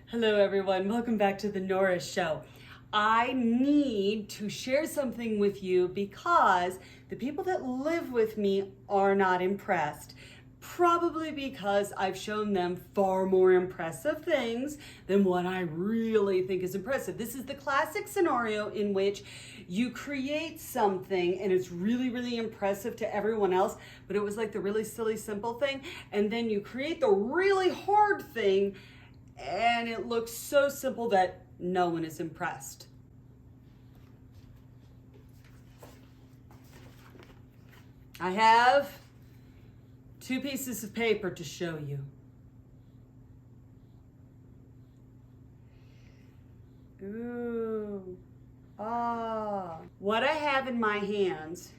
Hello everyone, welcome back to the Nora Show. I need to share something with you because the people that live with me are not impressed. Probably because I've shown them far more impressive things than what I really think is impressive. This is the classic scenario in which you create something and it's really, really impressive to everyone else, but it was like the really silly, simple thing. And then you create the really hard thing and it looks so simple that no one is impressed. I have two pieces of paper to show you. Ooh, What I have in my hands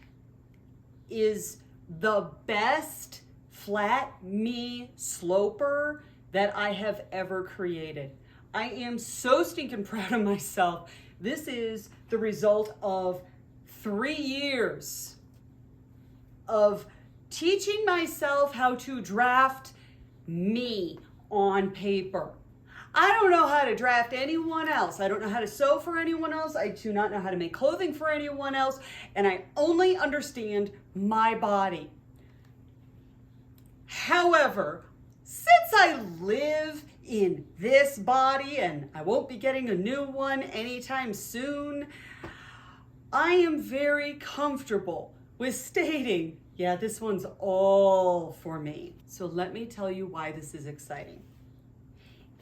is the best flat me sloper that I have ever created. I am so stinking proud of myself. This is the result of 3 years of teaching myself how to draft me on paper. I don't know how to draft anyone else. I don't know how to sew for anyone else. I do not know how to make clothing for anyone else. And I only understand my body. However, since I live in this body and I won't be getting a new one anytime soon, I am very comfortable with stating, yeah, this one's all for me. So let me tell you why this is exciting.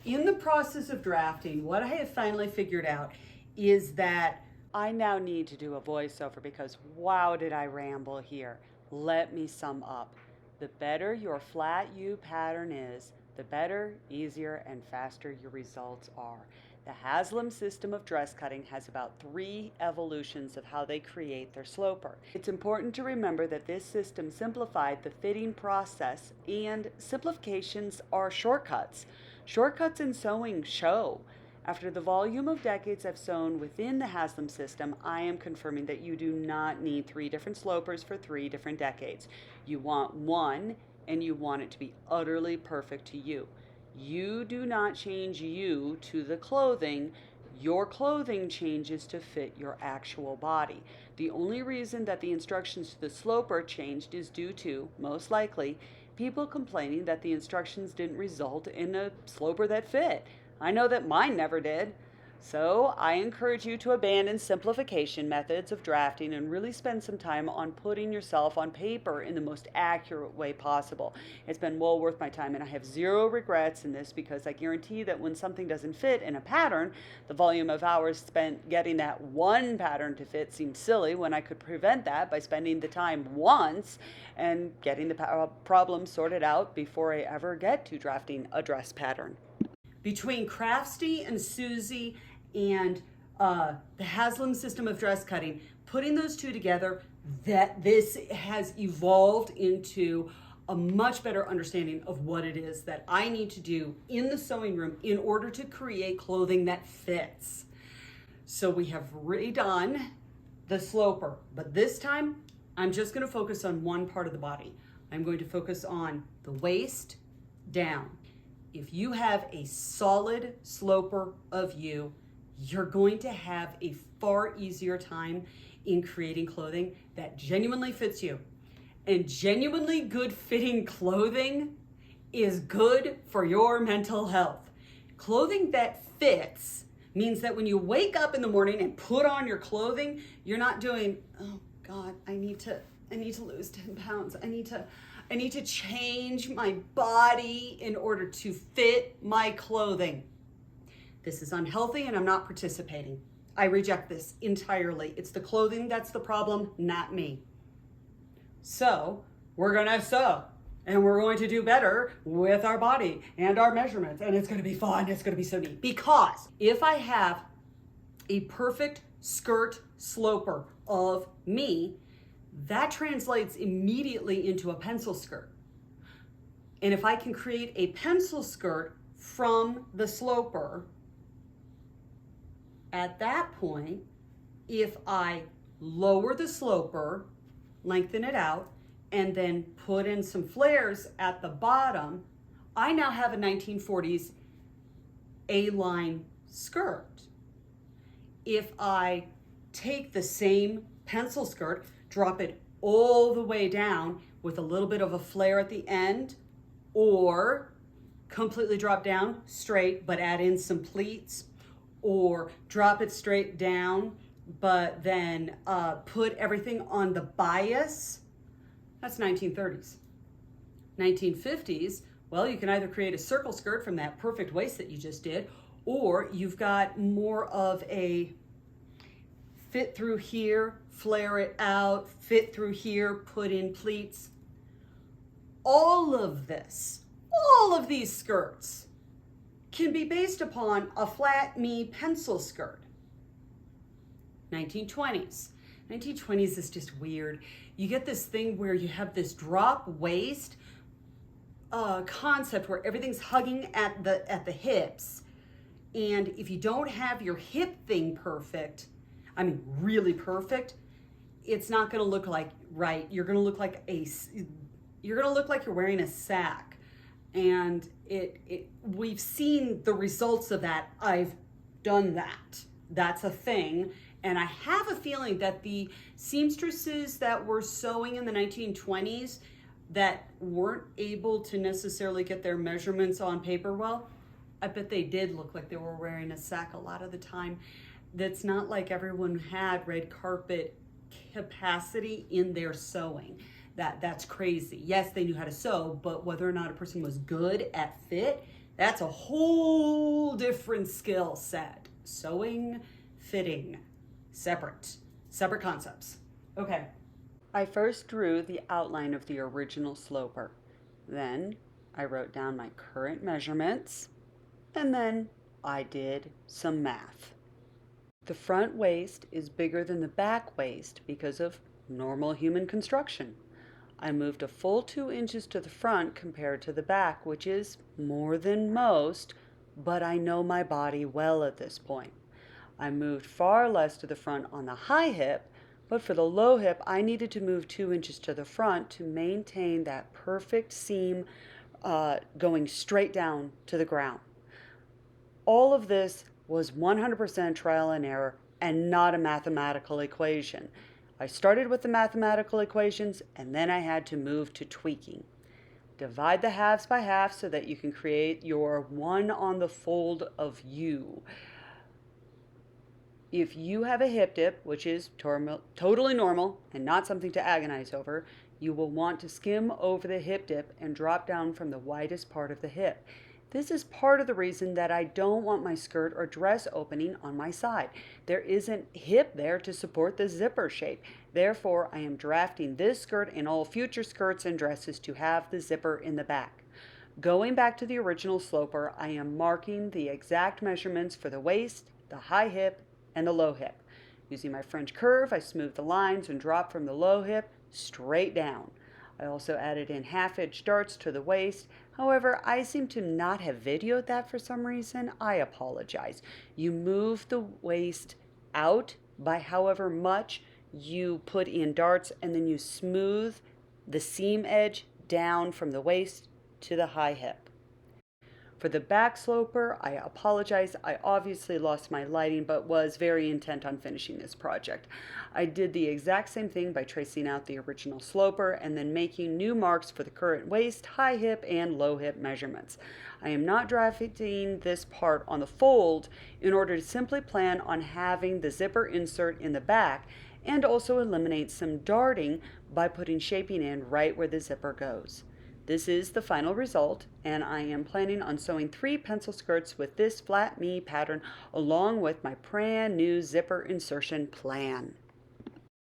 In the process of drafting, what I have finally figured out is that I now need to do a voiceover because wow, did I ramble here. Let me sum up. The better your flat U pattern is, the better, easier, and faster your results are. The Haslam system of dress cutting has about 3 evolutions of how they create their sloper. It's important to remember that this system simplified the fitting process, and simplifications are shortcuts. Shortcuts in sewing show. After the volume of decades I've sewn within the Haslam system, I am confirming that you do not need 3 different slopers for 3 different decades. You want one, and you want it to be utterly perfect to you. You do not change you to the clothing. Your clothing changes to fit your actual body. The only reason that the instructions to the sloper changed is due to, most likely, people complaining that the instructions didn't result in a sloper that fit. I know that mine never did. So I encourage you to abandon simplification methods of drafting and really spend some time on putting yourself on paper in the most accurate way possible. It's been well worth my time, and I have 0 regrets in this because I guarantee that when something doesn't fit in a pattern, the volume of hours spent getting that one pattern to fit seems silly when I could prevent that by spending the time once and getting the problem sorted out before I ever get to drafting a dress pattern. Between Craftsy and Susie and the Haslam system of dress cutting, putting those two together, that this has evolved into a much better understanding of what it is that I need to do in the sewing room in order to create clothing that fits. So we have redone the sloper, but this time I'm just going to focus on one part of the body. I'm going to focus on the waist down. If you have a solid sloper of you, you're going to have a far easier time in creating clothing that genuinely fits you. And genuinely good fitting clothing is good for your mental health. Clothing that fits means that when you wake up in the morning and put on your clothing, you're not doing, oh God, I need to lose 10 pounds. I need to change my body in order to fit my clothing. This is unhealthy and I'm not participating. I reject this entirely. It's the clothing that's the problem, not me. So we're gonna sew and we're going to do better with our body and our measurements, and it's gonna be fun, it's gonna be so neat. Because if I have a perfect skirt sloper of me, that translates immediately into a pencil skirt. And if I can create a pencil skirt from the sloper, at that point, if I lower the sloper, lengthen it out, and then put in some flares at the bottom, I now have a 1940s A-line skirt. If I take the same pencil skirt, drop it all the way down with a little bit of a flare at the end, or completely drop down straight but add in some pleats, or drop it straight down but then put everything on the bias, that's 1930s. 1950s, well, you can either create a circle skirt from that perfect waist that you just did, or you've got more of a fit through here, flare it out, fit through here, put in pleats. All of these skirts can be based upon a flat knee pencil skirt. 1920s. 1920s is just weird. You get this thing where you have this drop waist concept where everything's hugging at the hips. And if you don't have your hip thing perfect, I mean really perfect, it's not going to look like right. You're going to look like you're wearing a sack. And we've seen the results of that. I've done that. That's a thing. And I have a feeling that the seamstresses that were sewing in the 1920s that weren't able to necessarily get their measurements on paper well, I bet they did look like they were wearing a sack a lot of the time. That's not like everyone had red carpet capacity in their sewing. That's crazy. Yes, they knew how to sew, but whether or not a person was good at fit, that's a whole different skill set. Sewing, fitting, separate concepts. Okay. I first drew the outline of the original sloper. Then I wrote down my current measurements, and then I did some math. The front waist is bigger than the back waist because of normal human construction. I moved a full 2 inches to the front compared to the back, which is more than most, but I know my body well at this point. I moved far less to the front on the high hip, but for the low hip, I needed to move 2 inches to the front to maintain that perfect seam going straight down to the ground. All of this was 100% trial and error and not a mathematical equation. I started with the mathematical equations and then I had to move to tweaking. Divide the halves by half so that you can create your one on the fold of you. If you have a hip dip, which is totally normal and not something to agonize over, you will want to skim over the hip dip and drop down from the widest part of the hip. This is part of the reason that I don't want my skirt or dress opening on my side. There isn't hip there to support the zipper shape. Therefore, I am drafting this skirt and all future skirts and dresses to have the zipper in the back. Going back to the original sloper, I am marking the exact measurements for the waist, the high hip, and the low hip. Using my French curve, I smooth the lines and drop from the low hip straight down. I also added in half-inch darts to the waist. However, I seem to not have videoed that for some reason. I apologize. You move the waist out by however much you put in darts, and then you smooth the seam edge down from the waist to the high hip. For the back sloper, I apologize. I obviously lost my lighting, but was very intent on finishing this project. I did the exact same thing by tracing out the original sloper and then making new marks for the current waist, high hip, and low hip measurements. I am not drafting this part on the fold in order to simply plan on having the zipper insert in the back and also eliminate some darting by putting shaping in right where the zipper goes. This is the final result, and I am planning on sewing 3 pencil skirts with this flat knee pattern along with my brand new zipper insertion plan.